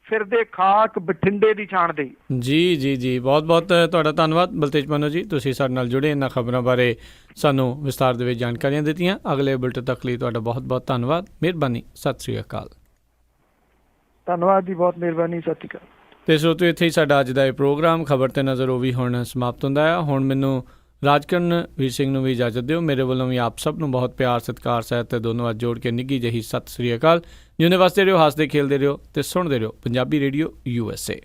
B: ਫਿਰਦੇ ਖਾਕ ਬਠਿੰਡੇ ਦੀ ਛਾਣਦੇ ਜੀ। ਬਹੁਤ ਤੁਹਾਡਾ ਧੰਨਵਾਦ ਬਲਤੇਜ ਪੰਨੂ ਜੀ, ਤੁਸੀਂ ਸਾਡੇ ਨਾਲ ਜੁੜੇ, ਇਹਨਾਂ ਖਬਰਾਂ ਬਾਰੇ ਸਾਨੂੰ ਵਿਸਤਾਰ ਦੇ ਵਿੱਚ ਜਾਣਕਾਰੀਆਂ ਦਿੱਤੀਆਂ। ਅਗਲੇ ਬੁਲਟਨ ਤੱਕ ਲਈ ਤੁਹਾਡਾ ਬਹੁਤ ਧੰਨਵਾਦ, ਮਿਹਰਬਾਨੀ, ਸਤਿ ਸ੍ਰੀ ਅਕਾਲ। ਧੰਨਵਾਦ ਜੀ, ਬਹੁਤ ਮਿਹਰਬਾਨੀ, ਸਤਿ ਸ੍ਰੀ ਅਕਾਲ।
A: ਤੇ ਸਰੋਤਿਓ, ਇੱਥੇ ਹੀ ਸਾਡਾ ਅੱਜ ਦਾ ਇਹ ਪ੍ਰੋਗਰਾਮ ਖਬਰ ਤੇ ਨਜ਼ਰ ਉਹ ਵੀ ਹੁਣ ਸਮਾਪਤ ਹੁੰਦਾ ਹੈ। ਹੁਣ ਮੈਨੂੰ ਰਾਜਕਰਨ ਵੀਰ ਸਿੰਘ ਨੂੰ ਵੀ ਇਜਾਜ਼ਤ ਦਿਓ। ਮੇਰੇ ਵੱਲੋਂ ਵੀ ਆਪ ਸਭ ਨੂੰ ਬਹੁਤ ਪਿਆਰ, ਸਤਿਕਾਰ, ਸਾਹਿਤ ਤੇ ਦੋਨੋਂ ਹੱਥ ਜੋੜ ਕੇ ਨਿੱਘੀ ਜਿਹੀ ਸਤਿ ਸ੍ਰੀ ਅਕਾਲ। ਜਿਉਂਦੇ ਵਸਦੇ ਰਹੋ, ਹੱਸਦੇ ਖੇਲਦੇ ਰਹੋ ਤੇ ਸੁਣਦੇ ਰਹੋ ਪੰਜਾਬੀ ਰੇਡੀਓ USA।